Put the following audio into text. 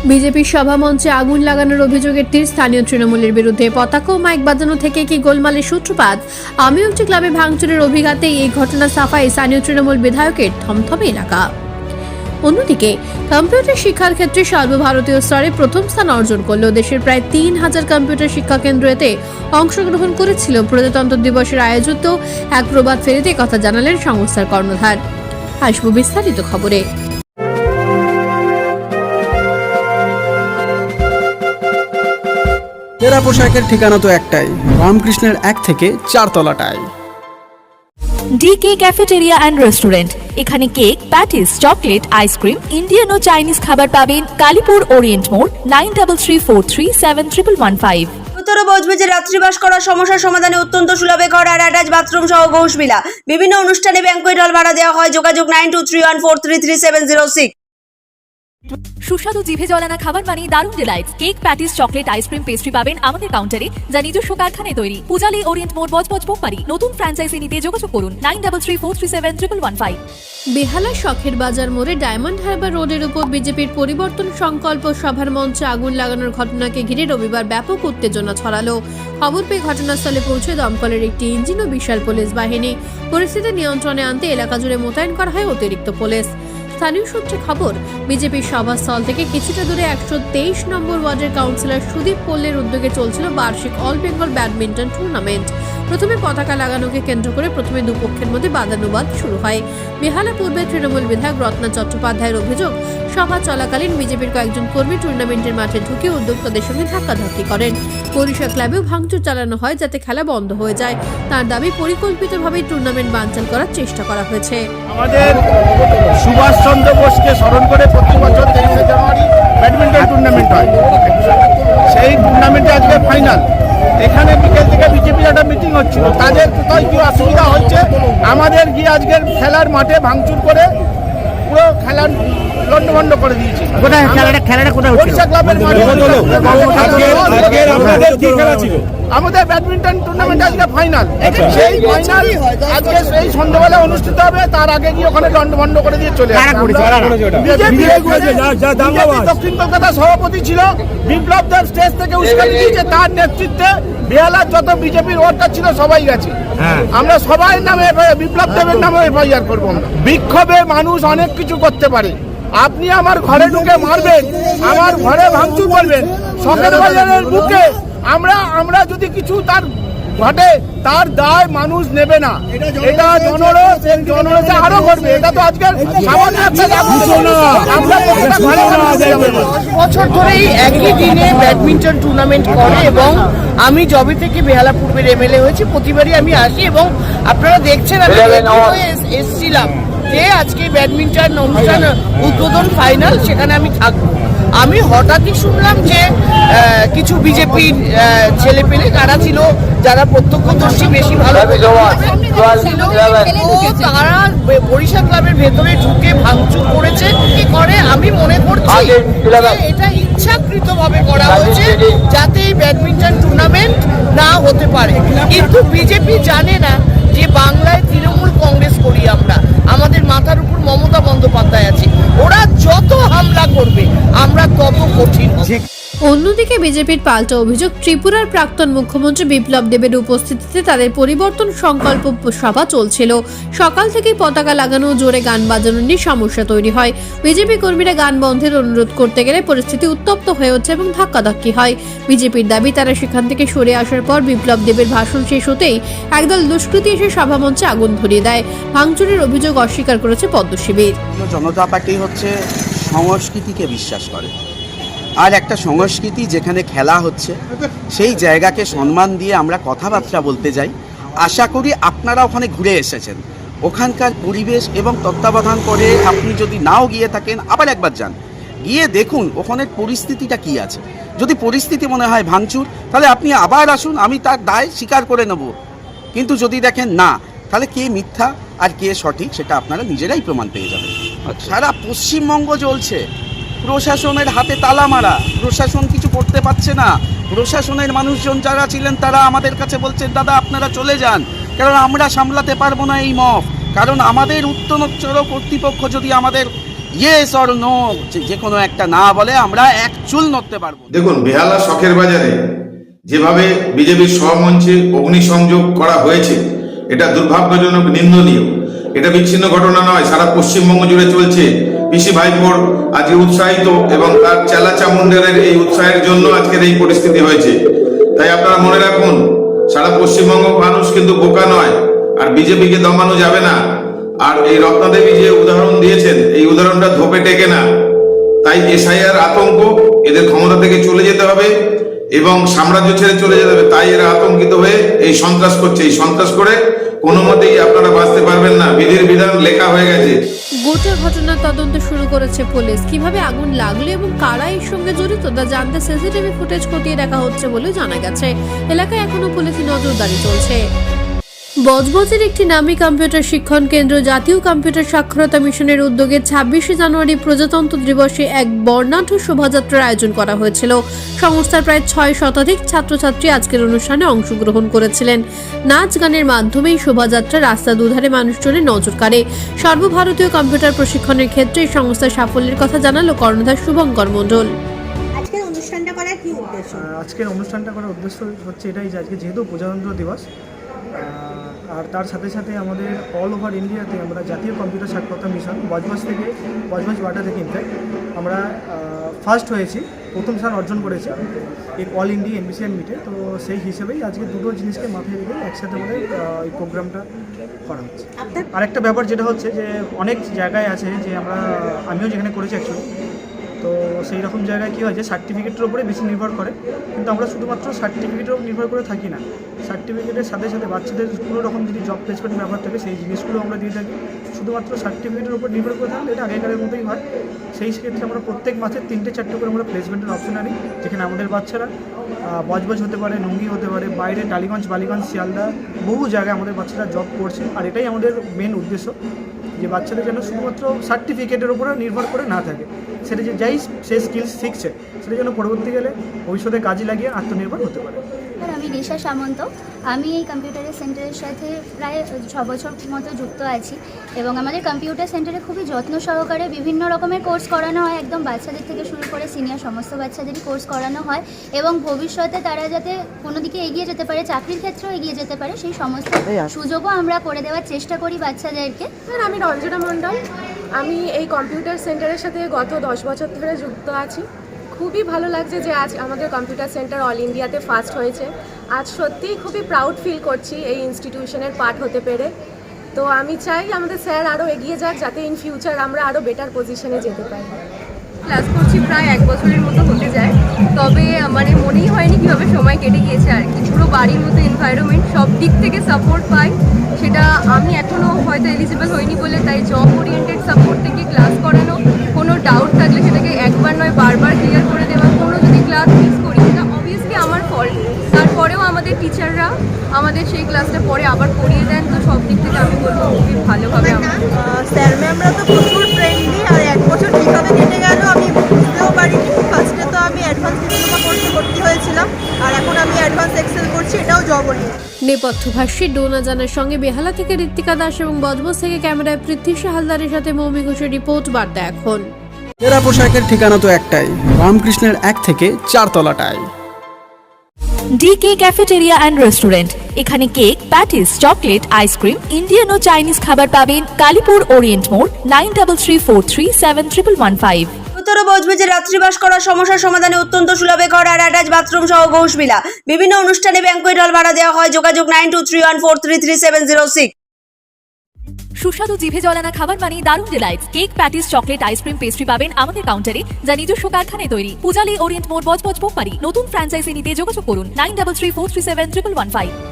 বিজেপির সভামঞ্চে আগুন লাগানোর অভিযোগের তীর স্থানীয় তৃণমূলের বিরুদ্ধে। পতাকা ও মাইক বাজানো থেকে কি গোলমালের সূত্রপাত? আমিও একটি ক্লাবে ভাঙচুরের অভিঘাতে এই ঘটনা সাফাই স্থানীয় তৃণমূল বিধায়কের থমথমে এলাকা। অন্যদিকে কম্পিউটার শিক্ষার ক্ষেত্রে সর্বভারতীয় স্তরে প্রথম স্থান অর্জন করল দেশের প্রায় ৩,০০০ কম্পিউটার শিক্ষা কেন্দ্র এতে অংশগ্রহণ করেছিল। প্রজাতন্ত্র দিবসের আয়োজিত এক প্রবাদ ফেরিতে কথা জানালেন সংস্থার কর্ণধার। আসবো বিস্তারিত খবরে। তেরা পোশাকের ঠিকানা তো একটাই, রামকৃষ্ণের ১ থেকে ৪ তলাটায়। DK cafeteria and restaurant. এখানে cake, patties, chocolate, ice cream, Indian ও চাইনিজ খাবার পাবেন। কালীপুর ওরিয়েন্ট মোড়, 9334371115। উত্তর বজবজে রাত্রিবাস করার সমস্যার সমাধানে অত্যন্ত সুলভে ঘর আর অ্যাটাচ বাথরুম সহ ঘোষবিলা। বিভিন্ন অনুষ্ঠানে ব্যাংকুয়েট হল ভাড়া দেওয়া হয়। যোগাযোগ 9231433706। সুস্বাদু জিভে জলানা খাবার মানে দারুণ delights. Cake, patties, chocolate, ice cream, pastry পাবেন আমাদের কাউন্টারে, যা নিজস্ব কারখানায় তৈরি। পূজালি ওরিয়েন্ট মোড়, বজবজ, বোকপাড়ি। নতুন ফ্র্যাঞ্চাইজি নিতে যোগাযোগ করুন 9334371115। বেহালা শখের বাজার মোড়ে ডায়মন্ড হারবার রোডের উপর বিজেপির পরিবর্তন সংকল্প সভার মঞ্চে আগুন লাগানোর ঘটনাকে ঘিরে রবিবার ব্যাপক উত্তেজনা ছড়ালো। খবর পেয়ে ঘটনাস্থলে পৌঁছে দমকলের একটি ইঞ্জিন ও বিশাল পুলিশ বাহিনী। পরিস্থিতি নিয়ন্ত্রণে আনতে এলাকা জুড়ে মোতায়েন করা হয় অতিরিক্ত পুলিশ। স্থানীয় সূত্রে খবর, বিজেপির সভাস্থল থেকে কিছুটা দূরে ১২৩ নম্বর ওয়ার্ডের কাউন্সিলর সুদীপ পল্লের উদ্যোগে চলছিল বার্ষিক অল বেঙ্গল ব্যাডমিন্টন টুর্নামেন্ট। প্রথমে পতাকা লাগানোকে কেন্দ্র করে প্রথমে দুপক্ষের মধ্যে বাদানুবাদ শুরু হয়। বেহালা পূর্বে তৃণমূল বিধায়ক রত্না চট্টোপাধ্যায়ের অভিযোগ, সভা চলাকালীন বিজেপির কয়েকজন কর্মী টুর্নামেন্টের মাঠে ঢুকে উদ্যোক্তাদের সঙ্গে ধাক্কাধাক্কি করেন। পরিষদ ক্লাবেও ভাঙচুর চালানো হয় যাতে খেলা বন্ধ হয়ে যায়। তার দাবি, পরিকল্পিতভাবে টুর্নামেন্ট বানচাল করার চেষ্টা করা হয়েছে। আমাদের সুভাষচন্দ্র বোসকে স্মরণ করে প্রতি বছর 23শে জানুয়ারি ব্যাডমিন্টন টুর্নামেন্ট হয়। সেই টুর্নামেন্টে আজকে ফাইনাল। এখানে বিকেল থেকে বিজেপির একটা মিটিং হচ্ছিল, তাদের কোথায় কি অসুবিধা হচ্ছে আমাদের গিয়ে আজকের খেলার মাঠে ভাঙচুর করে পুরো খেলা লন্ডভন্ড করে দিয়েছে। কোথায় খেলাটা কোথায় হচ্ছিল? ওড়িশা ক্লাবের মাঠে। আমাদের ব্যাডমিন্টন টুর্নামেন্ট আজকে ফাইনাল। সেই ফাইনাল আজকে সেই সন্ধ্যাবেলা অনুষ্ঠিত হবে, তার আগে গিয়ে ওখানে লন্ডভন্ড করে দিয়ে চলে আসে। দক্ষিণ কলকাতা সভাপতি ছিল বিপ্লব দেব, স্টেজ থেকে উস্কানি দিয়েছে। তার নেতৃত্বে বেহালার যত বিজেপির ওয়ার্কার ছিল সবাই গেছে। আমরা সবাই নামে বিপ্লব দেবের নামে এফআইআর করবো। বিক্ষোভে মানুষ অনেক কিছু করতে পারে। আপনি আমার ঘরে ঢুকে মারবেন, আমার ঘরে ভাঙচুর করবেন, শখের বাজারের বুকে আমরা যদি কিছু তার ঘটে, তার দায় মানুষ নেবে না। এটা জনরোষে আরো করবে। এটা তো আজকের সামান্য একটা বছর ধরেই একই দিনে ব্যাডমিন্টন টুর্নামেন্ট করে এবং আমি জবে থেকে বেহালা পূর্বের এমএলএ হয়েছি, প্রতিবারই আমি আসি এবং আপনারা দেখছেন আমি এসেছিলাম যে আজকে ব্যাডমিন্টন অনুষ্ঠান উদ্বোধন ফাইনাল, সেখানে আমি থাকবো। আমি হঠাৎই শুনলাম যে কিছু বিজেপির ছেলে পেলে কারা ছিল, যারা প্রত্যক্ষদর্শী বেশি ভালো তারা ওড়িশা ক্লাবের ভেতরে ঢুকে ভাঙচুর করেছে। কি করে আমি মনে করছি এটা ইচ্ছাকৃতভাবে করা হয়েছে যাতে এই ব্যাডমিন্টন টুর্নামেন্ট না হতে পারে। কিন্তু বিজেপি জানে না যে বাংলায় তৃণমূল কংগ্রেস করি আমরা, আমাদের মাথার উপর মমতা বন্দ্যোপাধ্যায় আছে। ওরা যত হামলা করবে আমরা তত কঠিন। অন্যদিকে বিজেপির পাল্টা অভিযোগ, ত্রিপুরার প্রাক্তন মুখ্যমন্ত্রী বিপ্লব দেবের উপস্থিতিতে তাদের পরিবর্তন সংকল্প সভা চলছিল। সকাল থেকেই পতাকা লাগানো, জোরে গান বাজানো নিয়ে সমস্যা তৈরি হয়। বিজেপি কর্মীরা গান বন্ধের অনুরোধ করতে গেলে পরিস্থিতি উত্তপ্ত হয়ে ওঠে এবং ধাক্কাধাক্কি হয়। বিজেপির দাবি, তারা সেখান থেকে সরে আসার পর বিপ্লব দেবের ভাষণ শেষ হতেই একদল দুষ্কৃতী এসে সভামঞ্চে আগুন ধরিয়ে দেয়। ভাঙচুরের অভিযোগ অস্বীকার করেছে পদ্মশিবির। জনতা পার্টি হচ্ছে সংস্কৃতিকে বিশ্বাস করে, আর একটা সংস্কৃতি যেখানে খেলা হচ্ছে সেই জায়গাকে সম্মান দিয়ে আমরা কথাবার্তা বলতে যাই। আশা করি আপনারা ওখানে ঘুরে এসেছেন, ওখানকার পরিবেশ এবং তত্ত্বাবধান করে আপনি যদি নাও গিয়ে থাকেন আবার একবার যান, গিয়ে দেখুন ওখানের পরিস্থিতিটা কি আছে। যদি পরিস্থিতি মনে হয় ভাঙচুর, তাহলে আপনি আবার আসুন, আমি তার দায় স্বীকার করে নেব। কিন্তু যদি দেখেন না, তাহলে কে মিথ্যা আর কে সঠিক সেটা আপনারা নিজেরাই প্রমাণ পেয়ে যাবেন। সারা পশ্চিমবঙ্গ চলছে প্রশাসনের হাতে তালা মারা, প্রশাসন কিছু করতে পারছে না। প্রশাসনের মানুষজন যারা ছিলেন তারা আমাদের কাছে বলছেন, দাদা আপনারা চলে যান, কারণ আমরা সামলাতে পারবো না এই মফ। কারণ আমাদের উত্তরোত্তর কর্তৃপক্ষ যদি আমাদের ইয়েস অর নো যে কোনো একটা না বলে আমরা এক চুল নড়তে পারবো না। দেখুন, বেহালা শখের বাজারে যেভাবে বিজেপির সহমঞ্চে অগ্নিসংযোগ করা হয়েছে এটা দুর্ভাগ্যজনক, নিন্দনীয়। এটা বিচ্ছিন্ন ঘটনা নয়, সারা পশ্চিমবঙ্গ জুড়ে চলছে। পিসি ভাইপোর আজকে উৎসাহিত এবং তার চেলা চামুন্ডারের এই উৎসাহের জন্য আজকের এই পরিস্থিতি হয়েছে। তাই আপনারা মনে রাখুন, সারা পশ্চিমবঙ্গ মানুষ কিন্তু বোকা নয়, আর বিজেপিকে দমানো যাবে না। আর এই রত্নাদেবী যে উদাহরণ দিয়েছেন, এই উদাহরণটা ধোপে টেকে না। তাই এসআইআর আতঙ্ক, এদের ক্ষমতা থেকে চলে যেতে হবে এবং সাম্রাজ্য ছেড়ে চলে যেতে হবে। তাই এরা আতঙ্কিত হয়ে এই সন্ত্রাস করছে। এই সন্ত্রাস করে কোনো মতেই আপনারা বাঁচতে পারবেন না, বিধির বিধান লেখা হয়ে গেছে। গোটা ঘটনার তদন্ত শুরু করেছে পুলিশ। কিভাবে আগুন লাগলো এবং কারা এর সঙ্গে জড়িত তা জানতে সিসিটিভি ফুটেজ খতিয়ে দেখা হচ্ছে বলে জানা গেছে। এলাকায় এখনো পুলিশি নজরদারি চলছে। বজবজের একটি নামী কম্পিউটার শিক্ষণ কেন্দ্র জাতীয় কম্পিউটার সাক্ষরতা মিশনের উদ্যোগে 26শে জানুয়ারি প্রজাতন্ত্র দিবসে এক বর্ণাঢ্য শোভাযাত্রার আয়োজন করা হয়েছিল। সংস্থার প্রায় 6 শতাধিক ছাত্রছাত্রী আজকের অনুষ্ঠানে অংশগ্রহণ করেছিলেন। নাচ গানের মাধ্যমেই শোভাযাত্রা রাস্তা দুধারে মানুষজনের নজর কাড়ে। সর্বভারতীয় কম্পিউটার প্রশিক্ষণের ক্ষেত্রে এই সংস্থার সাফল্যের কথা জানালো কর্ণধার শুভঙ্কর মণ্ডল। আজকের অনুষ্ঠানটা করার কি উদ্দেশ্য? আজকের অনুষ্ঠানটা করার উদ্দেশ্য হচ্ছে এটাই যে আজকে যেহেতু প্রজাতন্ত্র দিবস, আর তার সাথে সাথে আমাদের অল ওভার ইন্ডিয়াতে আমরা জাতীয় কম্পিউটার সাক্ষরতা মিশন বজবজ ওয়াটা থেকে ইনফ্যাক্ট আমরা ফার্স্ট হয়েছি, প্রথম স্থান অর্জন করেছি এই অল ইন্ডিয়া এনবিসিএন মিটে। তো সেই হিসেবেই আজকে দুটো জিনিসকে মাথায় রেখে একসাথে আমাদের এই প্রোগ্রামটা করা হচ্ছে। আরেকটা ব্যাপার যেটা হচ্ছে যে অনেক জায়গায় আছে যে আমিও যেখানে করেছি অ্যাকচুয়ালি, তো সেই রকম জায়গায় কী হয় যে সার্টিফিকেটের উপরে বেশি নির্ভর করে, কিন্তু আমরা শুধুমাত্র সার্টিফিকেটের উপর নির্ভর করে থাকি না। সার্টিফিকেটের সাথে সাথে বাচ্চাদের কোনো রকম যদি জব প্লেসমেন্ট ব্যাপার থাকে সেই জিনিসগুলো আমরা দিয়ে থাকি। শুধুমাত্র সার্টিফিকেটের উপর নির্ভর করে থাকলে এটা আগেকারের মতোই হয়। সেই ক্ষেত্রে আমরা প্রত্যেক মাসে 3-4টে করে আমরা প্লেসমেন্টের অপশন আনি, যেখানে আমাদের বাচ্চারা বজবজ হতে পারে, নঙ্গি হতে পারে, বাইরে টালিগঞ্জ, বালিগঞ্জ, শিয়ালদা বহু জায়গায় আমাদের বাচ্চারা জব করছে। আর এটাই আমাদের মেন উদ্দেশ্য, যে বাচ্চাদের যেন শুধুমাত্র সার্টিফিকেটের উপরে নির্ভর করে না থাকে, সেটা যে যাই সে স্কিলস শিখছে সেটা যেন পরবর্তীকালে ভবিষ্যতে কাজে লাগিয়ে আত্মনির্ভর হতে পারে। আমি রিশা সামন্ত। আমি এই কম্পিউটারের সেন্টারের সাথে প্রায় 6 বছর মতো যুক্ত আছি এবং আমাদের কম্পিউটার সেন্টারে খুবই যত্ন সহকারে বিভিন্ন রকমের কোর্স করানো হয়। একদম বাচ্চাদের থেকে শুরু করে সিনিয়র সমস্ত বাচ্চাদেরই কোর্স করানো হয় এবং ভবিষ্যতে তারা যাতে কোনো দিকে এগিয়ে যেতে পারে, চাকরির ক্ষেত্রেও এগিয়ে যেতে পারে, সেই সমস্ত সুযোগও আমরা করে দেওয়ার চেষ্টা করি বাচ্চাদেরকে। আমি রঞ্জনা মণ্ডল। আমি এই কম্পিউটার সেন্টারের সাথে গত 10 বছর ধরে যুক্ত আছি। খুবই ভালো লাগছে যে আজ আমাদের কম্পিউটার সেন্টার অল ইন্ডিয়াতে ফার্স্ট হয়েছে। আজ সত্যিই খুবই প্রাউড ফিল করছি এই ইনস্টিটিউশনের পার্ট হতে পেরে। তো আমি চাই আমাদের স্যার আরও এগিয়ে যাক, যাতে ইন ফিউচার আমরা আরও বেটার পজিশনে যেতে পারি। ক্লাস করছি প্রায় 1 বছরের মতো হতে যায়, তবে মনেই হয়নি কীভাবে সময় কেটে গিয়েছে আর কি। পুরো বাড়ির মতো এনভায়রনমেন্ট, সব দিক থেকে সাপোর্ট পাই। সেটা আমি এখনও হয়তো এলিজিবল হইনি বলে, তাই জব ওরিয়েন্টেড সাপোর্ট থেকে ক্লাস করানো, কোনো ডাউট থাকলে সেটাকে একবার নয় বারবার ক্লিয়ার করে দেওয়া, কোনো যদি ক্লাস মিস করি সেটা অবভিয়াসলি আমার ফল্ট, তারপরেও আমাদের টিচাররা আমাদের সেই ক্লাসটা পরে আবার করিয়ে দেন। তো সব দিক থেকে আমি বলবো খুবই ভালোভাবে আমরা স্যার ম্যামরা তো প্রচুর ফ্রেন্ডলি। আর 1 বছর কীভাবে কেটে গেল আমি বুঝতেও পারিনি। ফার্স্টে তো আমি অ্যাডভান্স ডিপ্লোমা কোর্সে ভর্তি হয়েছিলাম, আর এখন আমি অ্যাডভান্স এক্সেল করছি, এটাও জব ওরিয়েন্টেড। নেপথ্যভাষ্যী ডোনা জানার সঙ্গে বেহালা থেকে ঋত্বিকা দাস এবং বজবজ থেকে ক্যামেরায় পৃথ্বী হালদারের সাথে মৌমি ঘোষের রিপোর্ট। বার্তা এখন। এরা পোশাকের ঠিকানা তো একটাই, রামকৃষ্ণের 1 থেকে 4 তলাটায়। DK cafeteria and restaurant. এখানে cake, patties, chocolate, ice cream, Indian ও চাইনিজ খাবার পাবেন। কালীপুর ওরিয়েন্ট মোড়, 9334371115। উত্তর বজবজে রাত্রিবাস করার সমস্যার সমাধানে অত্যন্ত সুলভে ঘর আর অ্যাটাচ বাথরুম সহ ঘোষবিলা। বিভিন্ন অনুষ্ঠানে ব্যাংকুয়েট হল ভাড়া দেওয়া হয়। যোগাযোগ 9231433706। সুস্বাদু জিভে জলানা খাবার মানে দারুণ delights. Cake, patties, chocolate, ice cream, pastry পাবেন আমাদের কাউন্টারে, যা নিজস্ব কারখানায় তৈরি। পূজালী ওরিয়েন্ট মোড়, বজবজ, পোকপাড়ি। নতুন ফ্র্যাঞ্চাইজি নিতে যোগাযোগ করুন 9334371115।